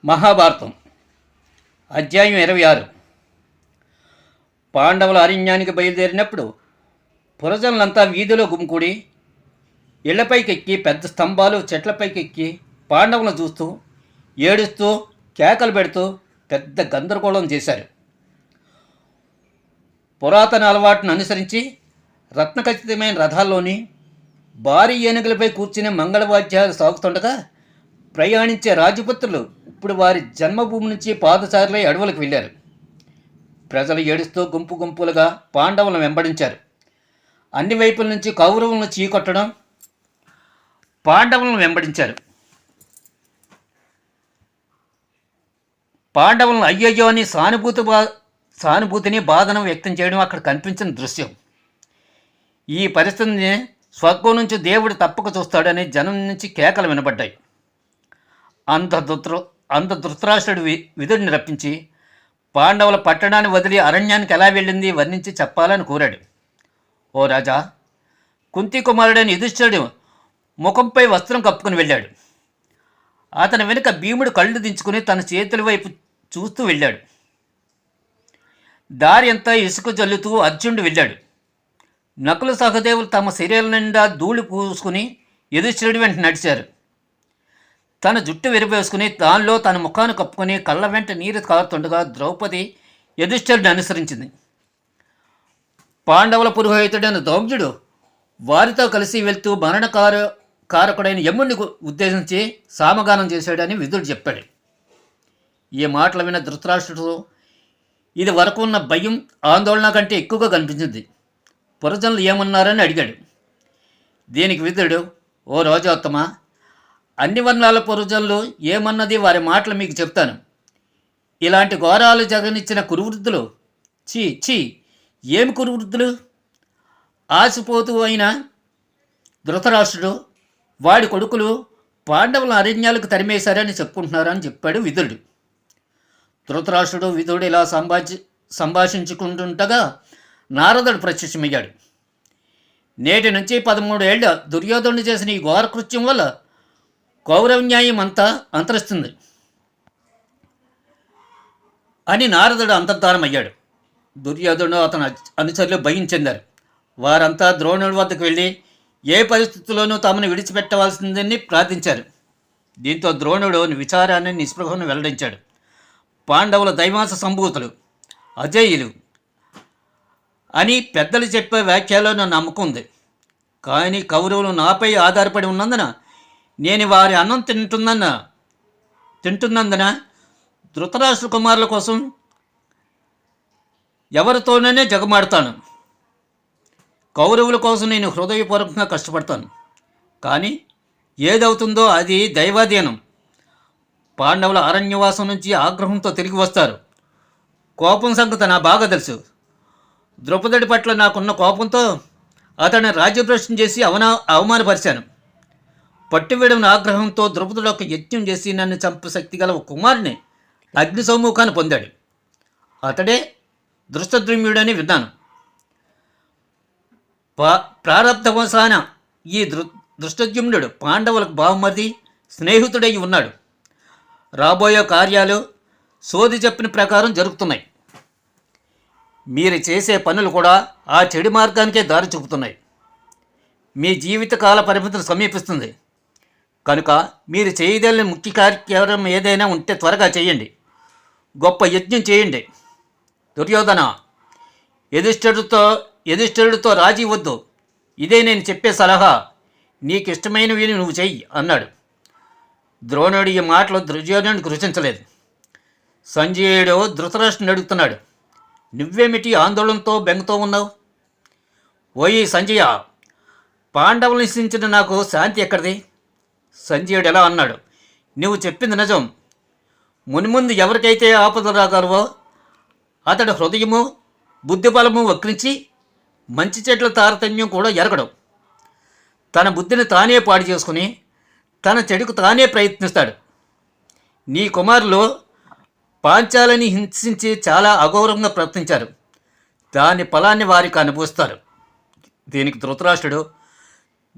మహాభారతం అధ్యాయం 26. పాండవుల అరణ్యానికి బయలుదేరినప్పుడు పురజనులంతా వీధిలో గుమికూడి ఇళ్లపైకెక్కి పెద్ద స్తంభాలు చెట్లపైకెక్కి పాండవులను చూస్తూ ఏడుస్తూ కేకలు పెడుతూ పెద్ద గందరగోళం చేశారు. పురాతన అలవాటును అనుసరించి రత్నఖచితమైన రథాల్లోని భారీ ఏనుగులపై కూర్చుని మంగళవాద్యాలు సాగుతుండగా ప్రయాణించే రాజపుత్రులు ఇప్పుడు వారి జన్మభూమి నుంచి పాదచారులై అడవులకు వెళ్ళారు. ప్రజలు ఏడుస్తూ గుంపు గుంపులుగా పాండవులను వెంబడించారు. అన్ని వైపుల నుంచి కౌరవులను చీకొట్టడం పాండవులను వెంబడించారు. పాండవులను అయ్యయ్యో అని సానుభూతిని బాధను వ్యక్తం చేయడం అక్కడ కనిపించిన దృశ్యం. ఈ పరిస్థితిని స్వర్గం నుంచి దేవుడు తప్పక చూస్తాడని జనం నుంచి కేకలు వినబడ్డాయి. అంత ధృతరాష్ట్రుడు విదుడిని రప్పించి పాండవుల పట్టణాన్ని వదిలి అరణ్యానికి ఎలా వెళ్ళింది వర్ణించి చెప్పాలని కోరాడు. ఓ రాజా, కుంతి కుమారుడైన యుధిష్ఠిరుడు ముఖంపై వస్త్రం కప్పుకుని వెళ్ళాడు. అతని వెనుక భీముడు కళ్ళు దించుకుని తన చేతుల వైపు చూస్తూ వెళ్ళాడు. దారి అంతా ఇసుక జల్లుతూ అర్జునుడు వెళ్ళాడు. నకులు సహదేవులు తమ శరీరం నిండా ధూళి పూసుకుని యుధిష్ఠిరుడి వెంట నడిచారు. తన జుట్టు విరబోసుకుని దానిలో తన ముఖాన్ని కప్పుకొని కళ్ళ వెంట నీరు కారుతుండగా ద్రౌపది యుధిష్ఠిరుడిని అనుసరించింది. పాండవుల పురోహితుడైన దౌమ్యుడు వారితో కలిసి వెళ్తూ కారకుడైన యముడిని ఉద్దేశించి సామగానం చేశాడని విదురుడు చెప్పాడు. ఈ మాటలు విన్న ధృతరాష్ట్రుడు ఇది వరకు ఉన్న భయం ఆందోళన కంటే ఎక్కువగా కనిపించింది. పురజనులు ఏమన్నారని అడిగాడు. దీనికి విదురుడు, ఓ రాజోత్తమ, అన్ని వర్ణాల పురజనులు ఏమన్నది వారి మాటలు మీకు చెప్తాను. ఇలాంటి ఘోరాలు జగనిచ్చిన కురువృద్ధులు, చీ ఏమి కురువృద్ధులు? ఆసిపోతూ అయిన ధృతరాష్ట్రుడు వాడి కొడుకులు పాండవుల అరణ్యాలకు తరిమేశారని చెప్పుకుంటున్నారని చెప్పాడు విదురుడు. ధృతరాష్ట్రుడు విదురుడు ఇలా సంభాషించుకుంటుండగా నారదుడు ప్రత్యక్షమయ్యాడు. నేటి నుంచి 13 ఏళ్ల దుర్యోధనుడు చేసిన ఈ ఘోర కృత్యం వల్ల కౌరవన్యాయం అంతా అంతరిస్తుంది అని నారదుడు అంతర్ధానమయ్యాడు. దుర్యోధనుడు అతని అనుచరులు భయం చెందారు. వారంతా ద్రోణుడి వద్దకు వెళ్ళి ఏ పరిస్థితుల్లోనూ తమను విడిచిపెట్టవలసిందని ప్రార్థించారు. దీంతో ద్రోణుడు విచారాన్ని నిస్పృహను వెల్లడించాడు. పాండవుల దైవాంశ సంభూతులు, అజేయులు అని పెద్దలు చెప్పే వ్యాఖ్యలో నా నమ్మకం ఉంది. కానీ కౌరవులు నాపై ఆధారపడి ఉన్నందున నేను వారి అన్నం తింటున్నందున ధృతరాష్ట్ర కుమారుల కోసం ఎవరితోనే జగమాడతాను. కౌరవుల కోసం నేను హృదయపూర్వకంగా కష్టపడతాను. కానీ ఏదవుతుందో అది దైవాధీనం. పాండవుల అరణ్యవాసం నుంచి ఆగ్రహంతో తిరిగి వస్తారు. కోపం సంగతి నా బాగా తెలుసు. ద్రౌపది పట్ల నాకున్న కోపంతో అతన్ని రాజ్యభ్రష్టం చేసి అవమానపరిచాను. పట్టువేడని ఆగ్రహంతో ద్రౌపదుడు ఒక యజ్ఞం చేసి నన్ను చంప శక్తి గల ఒక కుమారుని అగ్ని సౌముఖాన్ని పొందాడు. అతడే దృష్టద్రుమ్యుడని విన్నాను. ప్రారబ్ధవశాన ఈ దృష్టద్యుమ్నుడు పాండవులకు బావమర్ది స్నేహితుడై ఉన్నాడు. రాబోయే కార్యాలు సోది చెప్పిన ప్రకారం జరుగుతున్నాయి. మీరు చేసే పనులు కూడా ఆ చెడు మార్గానికే దారి చూపుతున్నాయి. మీ జీవితకాల పరిమితులు సమీపిస్తుంది కనుక మీరు చేయదలిన ముఖ్య కార్యక్రమం ఏదైనా ఉంటే త్వరగా చేయండి. గొప్ప యజ్ఞం చేయండి. దుర్యోధన, యుధిష్ఠిరుడితో రాజీ వద్దు. ఇదే నేను చెప్పే సలహా. నీకు ఇష్టమైనవి నువ్వు చెయ్యి అన్నాడు. ద్రోణుడు ఈ మాటలు దుర్యోధనుడికి రుచించలేదు. సంజయుడు ధృతరాష్ట్రుని అడుగుతున్నాడు, నువ్వేమిటి ఆందోళనతో బెంగతో ఉన్నావు? ఓయి సంజయ, పాండవులు నిశ్చించిన నాకు శాంతి ఎక్కడిది? సంజయుడు ఎలా అన్నాడు, నువ్వు చెప్పింది నిజం. మున్ముందు ఎవరికైతే ఆపదలు రాగలవో అతడు హృదయము బుద్ధిబలము వక్రించి మంచి చెట్ల తారతమ్యం కూడా ఎరగడం. తన బుద్ధిని తానే పాడు చేసుకుని తన చెడుకు తానే ప్రయత్నిస్తాడు. నీ కుమారులు పాంచాలని హింసించి చాలా అగౌరవంగా ప్రవర్తించారు. దాని ఫలాన్ని వారికి అనుభవిస్తారు. దీనికి ధృతరాష్ట్రుడు,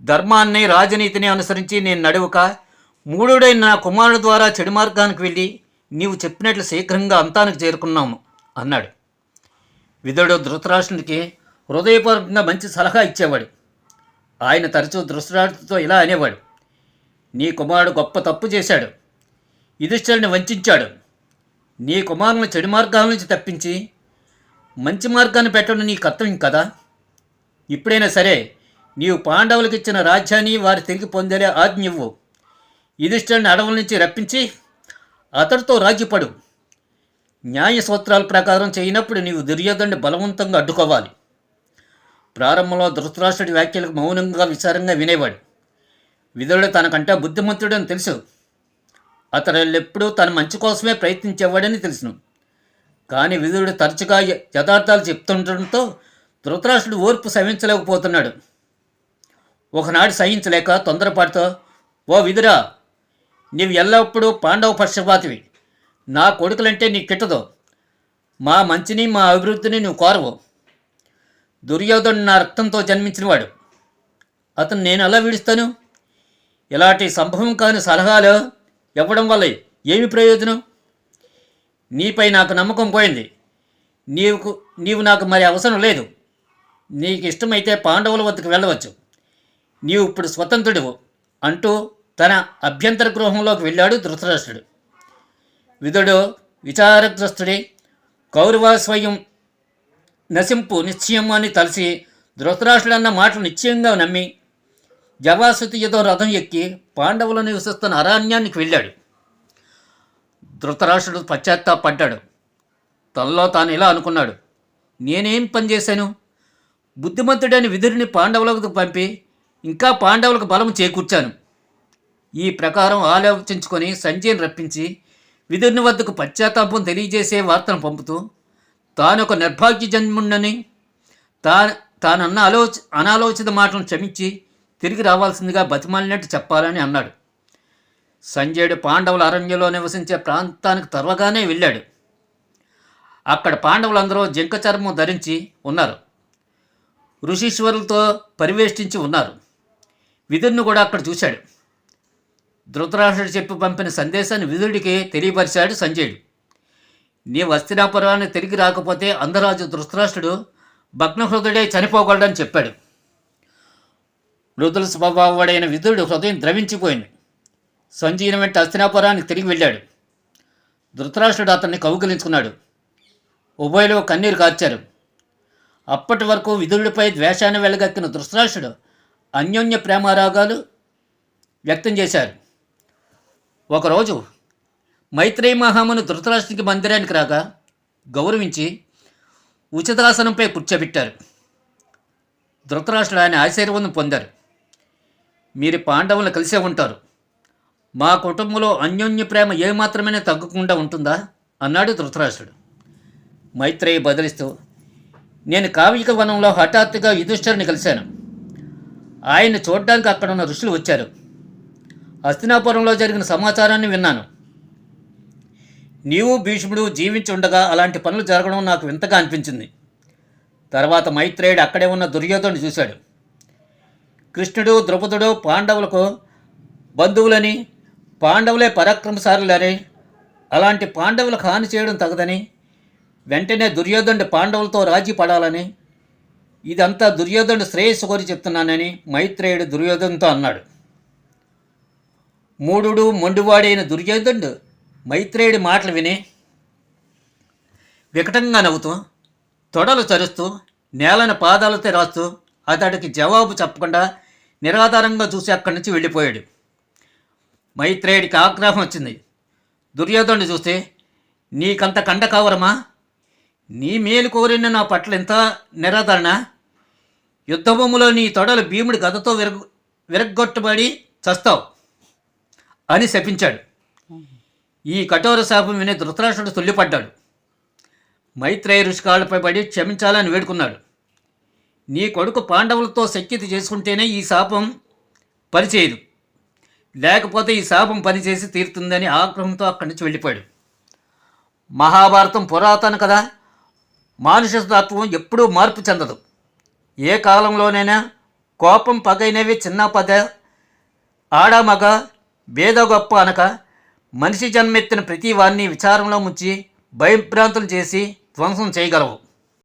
ధర్మాన్ని రాజనీతిని అనుసరించి నేను నడువక మూఢుడైన నా కుమారుడు ద్వారా చెడు మార్గానికి వెళ్ళి నీవు చెప్పినట్లు శీఘ్రంగా అంతానికి చేరుకున్నాము అన్నాడు. విదురుడు ధృతరాష్ట్రునికి హృదయపూర్వకంగా మంచి సలహా ఇచ్చేవాడు. ఆయన తరచూ ధృతరాష్ట్రుడితో ఇలా అనేవాడు: నీ కుమారుడు గొప్ప తప్పు చేశాడు, యుధిష్ఠిరుడిని వంచాడు. నీ కుమారుని చెడు మార్గాల నుంచి తప్పించి మంచి మార్గాన్ని పెట్టడం నీ కర్తవ్యం కదా. ఇప్పుడైనా సరే నీవు పాండవులకు ఇచ్చిన రాజ్యాన్ని వారు తిరిగి పొందేలా ఆజ్ఞ ఇవ్వు. యుధిష్ఠిరుడిని అడవుల నుంచి రప్పించి అతడితో రాజ్యపడు. న్యాయ సూత్రాల ప్రకారం చేయనప్పుడు నీవు దుర్యోధనుడిని బలవంతంగా అడ్డుకోవాలి. ప్రారంభంలో ధృతరాష్ట్రుడి వ్యాఖ్యలకు మౌనంగా విచారంగా వినేవాడు. విదురుడు తనకంటే బుద్ధిమంతుడని తెలుసు. అతడు ఎప్పుడూ తన మంచి కోసమే ప్రయత్నించేవాడని తెలుసును. కానీ విదురుడు తరచుగా యథార్థాలు చెప్తుండటంతో ధృతరాష్ట్రుడు ఓర్పు సహించలేకపోతున్నాడు. ఒకనాడు సహించలేక తొందరపాటుతో, ఓ విదురా, నీవు ఎల్లప్పుడూ పాండవ పక్షపాతివి. నా కొడుకులంటే నీకు కిట్టదు. మా మంచిని మా అభివృద్ధిని నువ్వు కోరవు. దుర్యోధనుడు నా రక్తంతో జన్మించినవాడు. అతను నేను ఎలా విడుస్తాను? ఇలాంటి సంభవం కాని సలహాలు ఇవ్వడం వల్ల ఏమి ప్రయోజనం? నీపై నాకు నమ్మకం పోయింది. నీవు నాకు మరి అవసరం లేదు. నీకు ఇష్టమైతే పాండవుల వద్దకు వెళ్ళవచ్చు. నీవు ఇప్పుడు స్వతంత్రుడివు అంటూ తన అభ్యంతర గృహంలోకి వెళ్ళాడు ధృతరాష్ట్రుడు. విదురుడు విచారగ్రస్తుడి కౌరవ స్వయం నశింపు నిశ్చయం అని తలసి ధృతరాష్ట్రుడు అన్న మాటలు నిశ్చయంగా నమ్మి జవాసుతి ఏదో రథం ఎక్కి పాండవులు నివసిస్తున్న అరణ్యానికి వెళ్ళాడు. ధృతరాష్ట్రుడు పశ్చాత్తాపడ్డాడు. తనలో తాను ఇలా అనుకున్నాడు: నేనేం పని చేశాను? బుద్ధిమంతుడైన విదురుని పాండవులకు పంపి ఇంకా పాండవులకు బలం చేకూర్చాను. ఈ ప్రకారం ఆలోచించుకొని సంజయ్ని రప్పించి విదురుని వద్దకు పశ్చాత్తాపం తెలియజేసే వార్తను పంపుతూ తానొక నిర్భాగ్య జన్ముండని తానన్న అనాలోచిత మాటలను క్షమించి తిరిగి రావాల్సిందిగా బతిమాలినట్టు చెప్పాలని అన్నాడు. సంజయుడు పాండవుల అరణ్యంలో నివసించే ప్రాంతానికి త్వరగానే వెళ్ళాడు. అక్కడ పాండవులందరూ జింక చర్మం ధరించి ఉన్నారు. ఋషీశ్వరులతో పరివేష్టించి ఉన్నారు. విదురుని కూడా అక్కడ చూశాడు. ధృతరాష్ట్రుడు చెప్పి పంపిన సందేశాన్ని విదురుడికి తెలియపరిచాడు సంజయుడు. నీ హస్తినాపురానికి తిరిగి రాకపోతే అందరాజు ధృతరాష్ట్రుడు భగ్నహృదయుడై చనిపోగలడని చెప్పాడు. మృదుల స్వభావుడైన విదురుడు హృదయం ద్రవించిపోయింది. సంజయుని వెంట హస్తినాపురానికి తిరిగి వెళ్ళాడు. ధృతరాష్ట్రుడు అతన్ని కౌగిలించుకున్నాడు. ఉభయలు కన్నీరు కార్చారు. అప్పటి వరకు విదురుడిపై ద్వేషాన్ని వెలగక్కిన ధృతరాష్ట్రుడు అన్యోన్య ప్రేమారాగాలు వ్యక్తం చేశారు. ఒకరోజు మైత్రేయ మహాముని ధృతరాష్ట్రునికి మందిరానికి రాగా గౌరవించి ఉచితాసనంపై కూర్చోబెట్టారు. ధృతరాష్ట్రుడు ఆయన ఆశీర్వాదం పొందారు. మీరు పాండవులను కలిసే ఉంటారు. మా కుటుంబంలో అన్యోన్య ప్రేమ ఏమాత్రమైనా తగ్గకుండా ఉంటుందా అన్నాడు ధృతరాష్ట్రుడు. మైత్రేయ బదిలిస్తూ, నేను కావిక వనంలో హఠాత్తుగా యుధిష్ఠిరుని కలిశాను. ఆయన్ని చూడడానికి అక్కడ ఉన్న ఋషులు వచ్చారు. హస్తినాపురంలో జరిగిన సమాచారాన్ని విన్నాను. నీవు భీష్ముడు జీవించి ఉండగా అలాంటి పనులు జరగడం నాకు వింతగా అనిపించింది. తర్వాత మైత్రేయుడు అక్కడే ఉన్న దుర్యోధనుడు చూశాడు. కృష్ణుడు ద్రౌపదుడు పాండవులకు బంధువులని, పాండవులే పరాక్రమశాలులని, అలాంటి పాండవులకు హాని చేయడం తగదని, వెంటనే దుర్యోధనుడు పాండవులతో రాజీ పడాలని, ఇదంతా దుర్యోధనుడు శ్రేయస్సు కోరి చెప్తున్నానని మైత్రేయుడు దుర్యోధనుతో అన్నాడు. మూఢుడు మొండివాడైన దుర్యోధనుడు మైత్రేయుడి మాటలు విని వికటంగా నవ్వుతూ తొడలు చరుస్తూ నేలను పాదాలతో రాస్తూ అతడికి జవాబు చెప్పకుండా నిరాధారంగా చూసి అక్కడి నుంచి వెళ్ళిపోయాడు. మైత్రేయుడికి ఆగ్రహం వచ్చింది. దుర్యోధనుడు చూస్తే, నీకంత కండ కావరమా? నీ మేలు కోరిన నా పట్ల ఎంత నిరాదరణ? యుద్ధభూమిలో నీ తొడలు భీముడి గదతో విరగ్గొట్టబడి చస్తావు అని శపించాడు. ఈ కఠోర శాపం విని ధృతరాష్ట్రుడు తుల్లిపడ్డాడు. మైత్రేయ ఋషికాళ్ళపై పడి క్షమించాలని వేడుకున్నాడు. నీ కొడుకు పాండవులతో శక్తి చేసుకుంటేనే ఈ శాపం పనిచేయదు, లేకపోతే ఈ శాపం పనిచేసి తీరుతుందని ఆగ్రహంతో అక్కడి నుంచి వెళ్ళిపోయాడు. మహాభారతం పురాతన కదా. మానుష తత్వం ఎప్పుడూ మార్పు చెందదు. ఏ కాలంలోనైనా కోపం పగైనవి చిన్న పద, ఆడ మగ, భేద గొప్ప అనక మనిషి జన్మెత్తిన ప్రతి వారిని విచారంలో ముంచి భయభ్రాంతులు చేసి ధ్వంసం చేయగలవు.